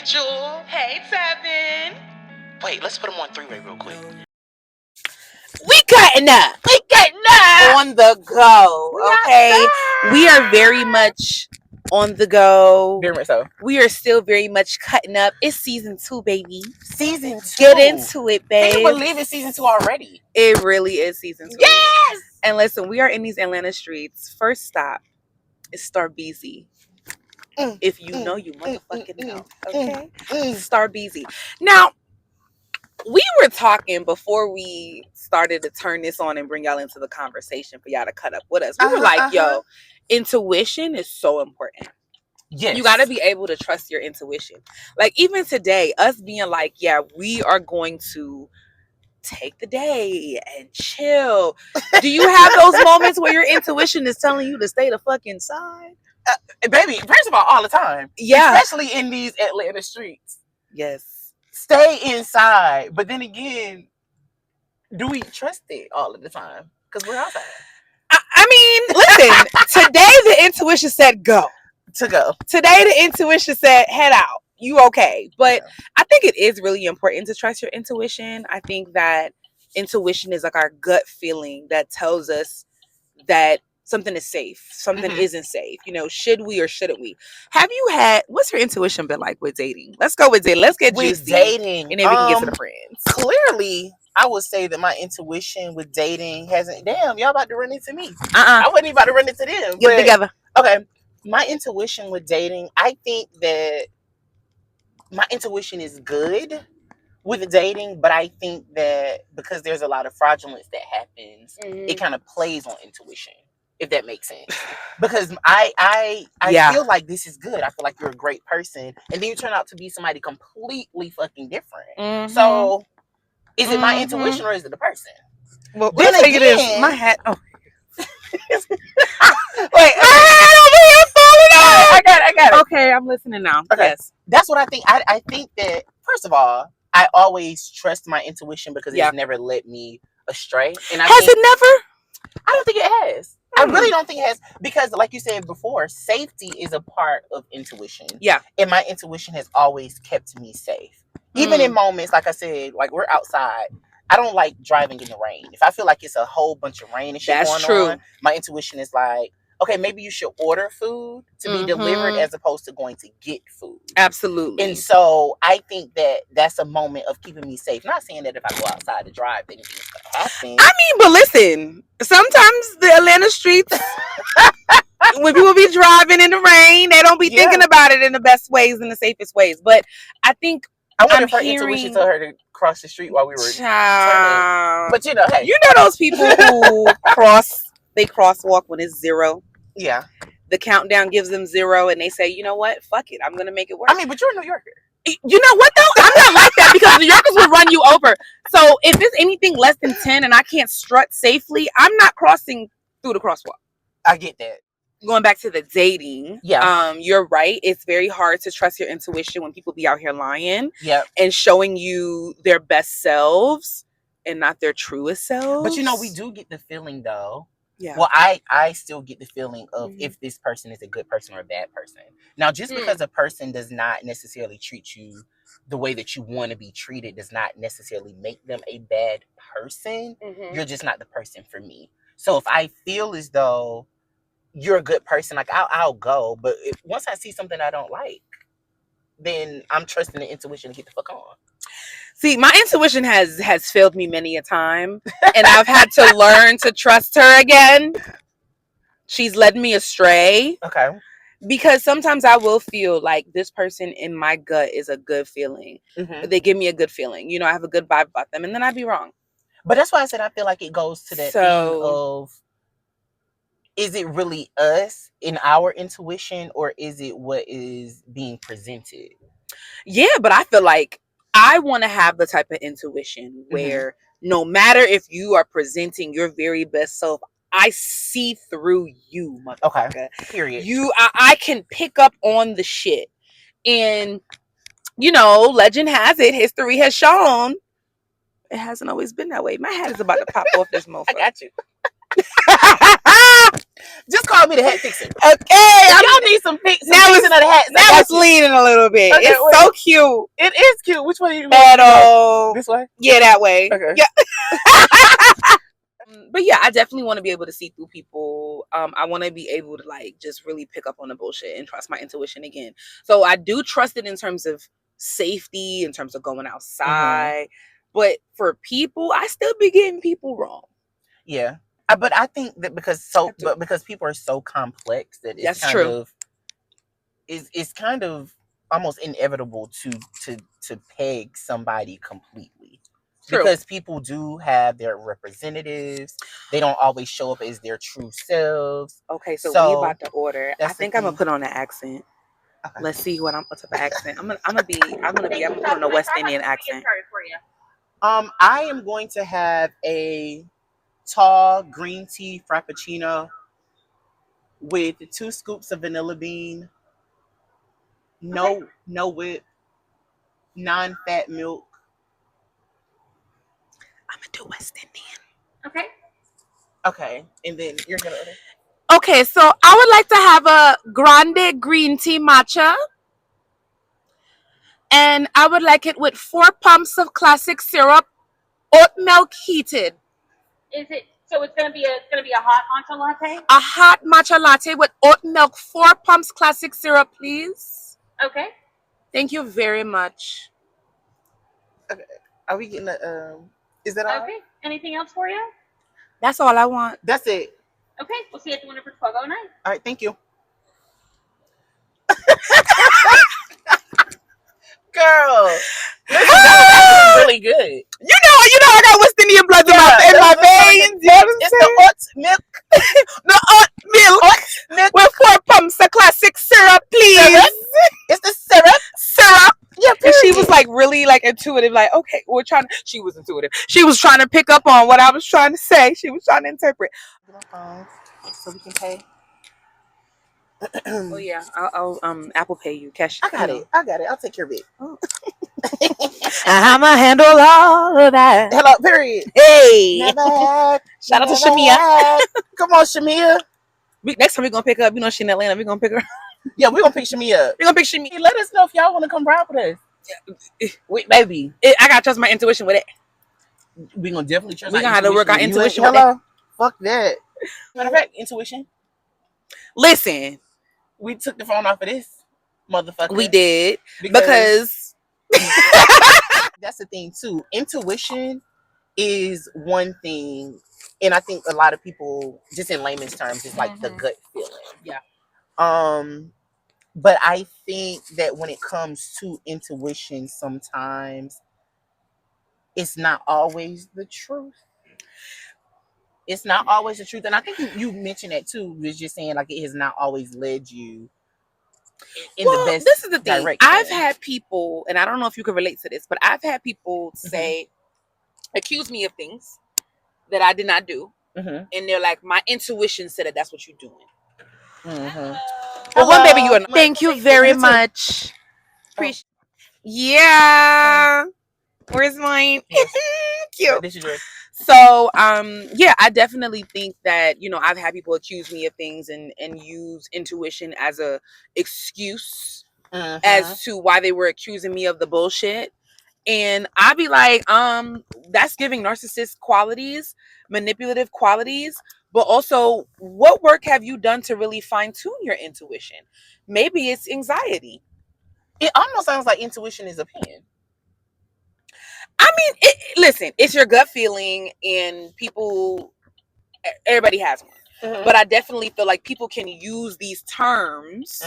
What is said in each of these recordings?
Jewel. Hey, Tevin. Wait, let's put them on three-way real quick. We cutting up. On the go, okay? We are very much on the go. Very much so. We are still very much cutting up. It's season 2, baby. Season 2. Get into it, babe. Can you believe it's season 2 already? It really is season 2. Yes! And listen, we are in these Atlanta streets. First stop is Starbeezy. If you know, you motherfucking know. Okay? Starbeezy. Now, we were talking before we started to turn this on and bring y'all into the conversation for y'all to cut up with us. We were like, yo, intuition is so important. Yes. You got to be able to trust your intuition. Like, even today, us being like, yeah, we are going to take the day and chill. Do you have those moments where your intuition is telling you to stay the fuck inside? Baby, first of all the time. Yeah. Especially in these Atlanta streets. Yes. Stay inside. But then again, do we trust it all of the time? Because we're outside. I mean, listen, today the intuition said go. To go. Today the intuition said head out. You okay. But I think it is really important to trust your intuition. I think that intuition is like our gut feeling that tells us that something is safe, something isn't safe. You know, should we or shouldn't we? Have you had, what's your intuition been like with dating? Let's go with dating. Let's get with juicy. Dating. And then we can get to the friends. Clearly, I would say that my intuition with dating hasn't. Damn, y'all about to run into me. I wasn't even about to run into them. Get together. Okay. My intuition with dating, I think that my intuition is good with dating, but I think that because there's a lot of fraudulence that happens, it kind of plays on intuition, if that makes sense. Because I feel like this is good. I feel like you're a great person, and then you turn out to be somebody completely fucking different. So, is it my intuition or is it the person? Well, let's take it is my hat. Oh. Wait, my hat over here falling off. I got it. Okay, I'm listening now. Okay. Yes. That's what I think. I think that, first of all, I always trust my intuition because it's never led me astray. And has it never? I don't think it has. I really don't think it has. Because like you said before, safety is a part of intuition. Yeah. And my intuition has always kept me safe. Even in moments, like I said, like we're outside. I don't like driving in the rain. If I feel like it's a whole bunch of rain and shit going on, my intuition is like, okay, maybe you should order food to be delivered as opposed to going to get food. Absolutely. And so I think that that's a moment of keeping me safe. Not saying that if I go outside to drive, anything's going to happen. I mean, but listen, sometimes the Atlanta streets, when people be driving in the rain, they don't be thinking about it in the best ways and the safest ways. But I think I wonder if her intuition told her to cross the street while we were turning. But you know, hey. You know those people who crosswalk when it's 0? Yeah. The countdown gives them 0 and they say, you know what? Fuck it. I'm going to make it work. I mean, but you're a New Yorker. You know what though? I'm not like that because New Yorkers will run you over. So if it's anything less than 10 and I can't strut safely, I'm not crossing through the crosswalk. I get that. Going back to the dating, you're right. It's very hard to trust your intuition when people be out here lying and showing you their best selves and not their truest selves. But you know, we do get the feeling though. Yeah. Well, I still get the feeling of if this person is a good person or a bad person. Now, just because a person does not necessarily treat you the way that you want to be treated does not necessarily make them a bad person. You're just not the person for me. So if I feel as though you're a good person, like I'll go. But once I see something I don't like, then I'm trusting the intuition to get the fuck on. See, my intuition has failed me many a time, and I've had to learn to trust her again. She's led me astray. Okay. Because sometimes I will feel like this person in my gut is a good feeling. They give me a good feeling. You know, I have a good vibe about them, and then I'd be wrong. But that's why I said I feel like it goes to that thing of, is it really us in our intuition, or is it what is being presented? Yeah, but I feel like I want to have the type of intuition where no matter if you are presenting your very best self, I see through you, motherfucker. Okay. Period. I can pick up on the shit. And, you know, legend has it, history has shown, it hasn't always been that way. My hat is about to pop off this motherfucker. I got you. Just call me the hat fixer. Okay. Y'all need some fixing of the hats. Now it's leaning a little bit. Okay, it's so cute. It is cute. Which way you go? This way? Yeah, that way. Okay. Yeah. But yeah, I definitely want to be able to see through people. I want to be able to like just really pick up on the bullshit and trust my intuition again. So I do trust it in terms of safety, in terms of going outside. But for people, I still be getting people wrong. Yeah. But I think that because people are so complex that it's it's kind of almost inevitable to peg somebody completely. True. Because people do have their representatives. They don't always show up as their true selves. Okay, so we about to order. I think I'm gonna put on an accent. Okay. Let's see what type of accent. I'm gonna put on a West Indian accent. I am going to have a tall green tea frappuccino with 2 scoops of vanilla bean, no whip, non-fat milk. I'm gonna do West Indian. Okay. Okay, and then you're gonna order. Okay, so I would like to have a grande green tea matcha, and I would like it with 4 pumps of classic syrup, oat milk heated. Is it? So it's gonna be a hot matcha latte. A hot matcha latte with oat milk, 4 pumps classic syrup, please. Okay. Thank you very much. Okay. Are we getting is that all? Okay. Anything else for you? That's all I want. That's it. Okay. We'll see you at the window for 12:09. All right. Thank you. Girl, listen, that was really good. You know, I got West Indian blood in my veins. It's the oat milk. The oat milk with 4 pumps of classic syrup, please. Syrup? It's the syrup. Yeah, and she was like really like intuitive, like, okay, she was intuitive. She was trying to pick up on what I was trying to say. She was trying to interpret. So we can pay. Oh yeah, I'll Apple Pay you cash. I got it. I'll take care of it. Oh. I'ma handle all of that. Hello, period. Hey, never shout out to Shamia. Come on, Shamia. Next time we're gonna pick up. You know, she in Atlanta. We're gonna pick her. Yeah, we're gonna pick Shamia up. We're gonna pick Shamia. Let us know if y'all want to come ride with us. Wait, baby, I gotta trust my intuition with it. We're gonna definitely trust. We gonna have to work our intuition. Hello, fuck that. Matter of fact, intuition. Listen. We took the phone off of this motherfucker. We did because that's the thing too. Intuition is one thing, and I think a lot of people, just in layman's terms, it's like the gut feeling. Yeah. But I think that when it comes to intuition, sometimes it's not always the truth. It's not always the truth. And I think you mentioned that too. Was just saying like it has not always led you in the best. This is the thing. direction. I've had people, and I don't know if you can relate to this, but I've had people say, accuse me of things that I did not do. And they're like, my intuition said that that's what you're doing. Well, one baby, you are. Thank you very much. Appreciate. Yeah. Where's mine? Cute. This is yours. So, yeah, I definitely think that, you know, I've had people accuse me of things and use intuition as a excuse as to why they were accusing me of the bullshit. And I'd be like, that's giving narcissist qualities, manipulative qualities, but also what work have you done to really fine tune your intuition? Maybe it's anxiety. It almost sounds like intuition is a pen. I mean, listen, it's your gut feeling, and everybody has one. But I definitely feel like people can use these terms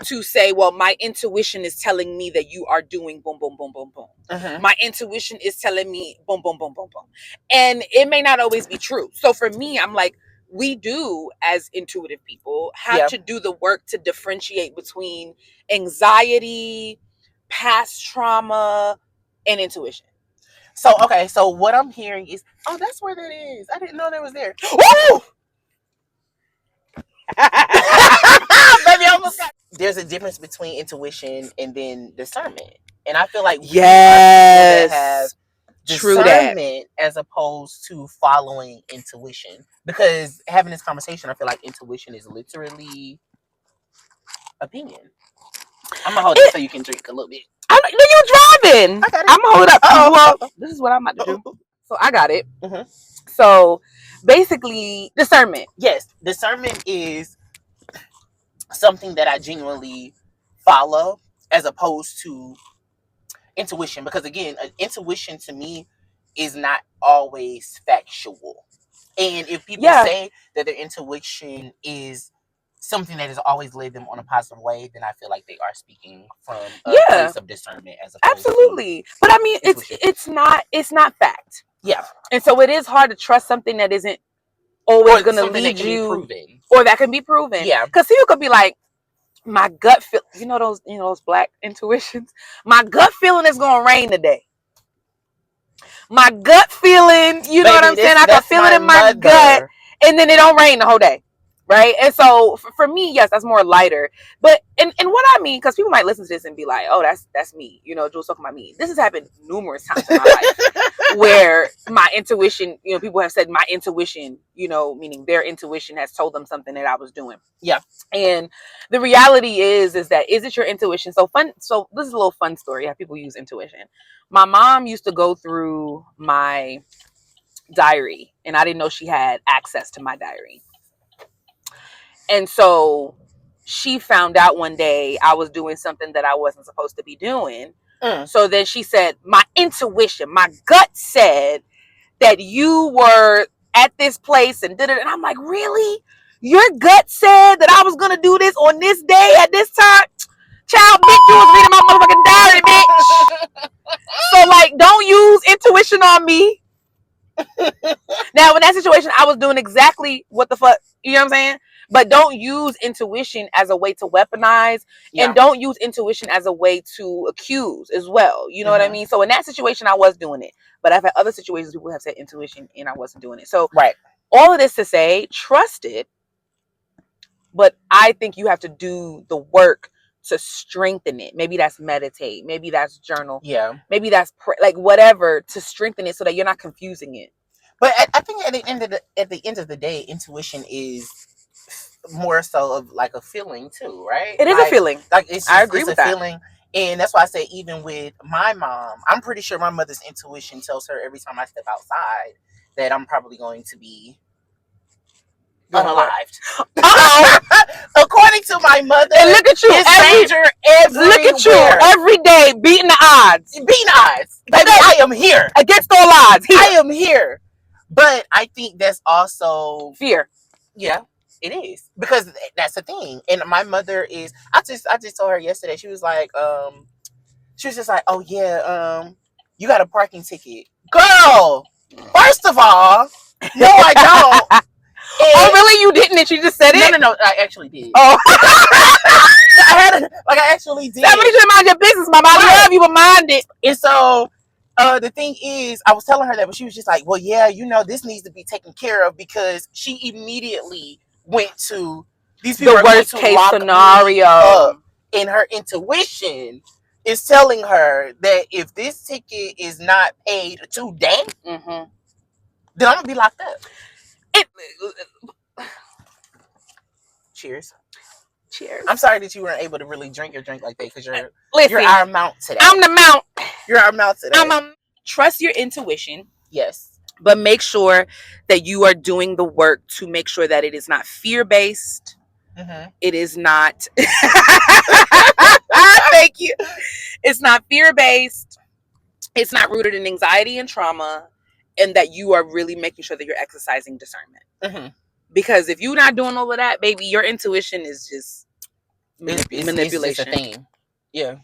to say, well, my intuition is telling me that you are doing boom, boom, boom, boom, boom. My intuition is telling me boom, boom, boom, boom, boom. And it may not always be true. So for me, I'm like, we do, as intuitive people, have to do the work to differentiate between anxiety, past trauma, and intuition. So, okay, so what I'm hearing is, oh, that's where that is. I didn't know that was there. Woo! Baby, I almost got... There's a difference between intuition and then discernment. And I feel like yes, have discernment as opposed to following intuition. Because having this conversation, I feel like intuition is literally opinion. I'm gonna hold it so you can drink a little bit. You're driving. I got it. I'm gonna hold it up. Well, this is what I'm about to do. So I got it. Mm-hmm. So basically, discernment. Yes, discernment is something that I genuinely follow as opposed to intuition. Because again, intuition to me is not always factual. And if people say that their intuition is something that has always led them on a positive way, then I feel like they are speaking from a place of discernment as opposed to but I mean, it's not fact. Yeah. And so it is hard to trust something that isn't always going to lead you, or that can be proven. Yeah. Because people could be like, my gut feel, those black intuitions. My gut feeling is going to rain today. My gut feeling, you know what I'm saying? I can feel it in my gut, and then it don't rain the whole day. Right. And so for me, yes, that's more lighter. But and what I mean, because people might listen to this and be like, oh, that's me. Jules talking about me. This has happened numerous times in my life where my intuition, people have said my intuition, meaning their intuition has told them something that I was doing. Yeah. And the reality is that is it your intuition? So this is a little fun story how people use intuition. My mom used to go through my diary, and I didn't know she had access to my diary. And so she found out one day I was doing something that I wasn't supposed to be doing. So then she said, my intuition, my gut said that you were at this place and did it. And I'm like, really? Your gut said that I was going to do this on this day at this time? Child, bitch, you was reading my motherfucking diary, bitch. So, like, don't use intuition on me. Now, in that situation, I was doing exactly what the fuck, you know what I'm saying? But don't use intuition as a way to weaponize, and don't use intuition as a way to accuse as well. You know what I mean? So in that situation, I was doing it. But I've had other situations people have said intuition and I wasn't doing it. So all of this to say, trust it. But I think you have to do the work to strengthen it. Maybe that's meditate. Maybe that's journal. Yeah. Maybe that's like whatever to strengthen it so that you're not confusing it. But I think at the end of the day, intuition is more so of like a feeling too, right? It is a feeling. Like I agree with that. Feeling, and that's why I say even with my mom, I'm pretty sure my mother's intuition tells her every time I step outside that I'm probably going to be unalived. According to my mother, and look at you, look at you every day beating the odds. Baby, I am here against all odds. I am here. But I think that's also fear. Yeah, it is, because that's the thing. And my mother is. I just told her yesterday. She was just like, oh yeah, you got a parking ticket, girl. First of all, no, I don't. Oh, really? You didn't? And she just said it? No, I actually did. Oh. I actually did. Somebody should mind your business, Mama. I love you, but mind it. And so, the thing is, I was telling her that, but she was just like, well, yeah, this needs to be taken care of, because she immediately went to these people. The worst case scenario. And her intuition is telling her that if this ticket is not paid today, then I'm going to be locked up. Cheers. I'm sorry that you weren't able to really drink your drink like that, because you're our mount today. I'm the mount. You're our mount today. Trust your intuition. Yes. But make sure that you are doing the work to make sure that it is not fear-based. It is not. Thank you. It's not fear-based. It's not rooted in anxiety and trauma. And that you are really making sure that you're exercising discernment. Because if you're not doing all of that, baby, your intuition is just manipulation. It's a thing. Yeah.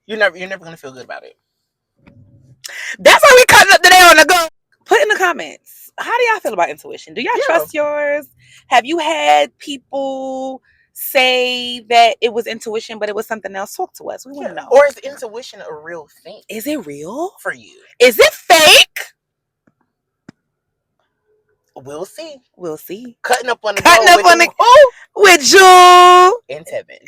You're never going to feel good about it. That's why we cut up today on the go. Put in the comments, how do y'all feel about intuition? Do y'all trust yours? Have you had people say that it was intuition, but it was something else? Talk to us. We want to know. Or is intuition a real thing? Is it real for you? Is it fake? We'll see. We'll see. Cutting up on the with Jewel and Tevin.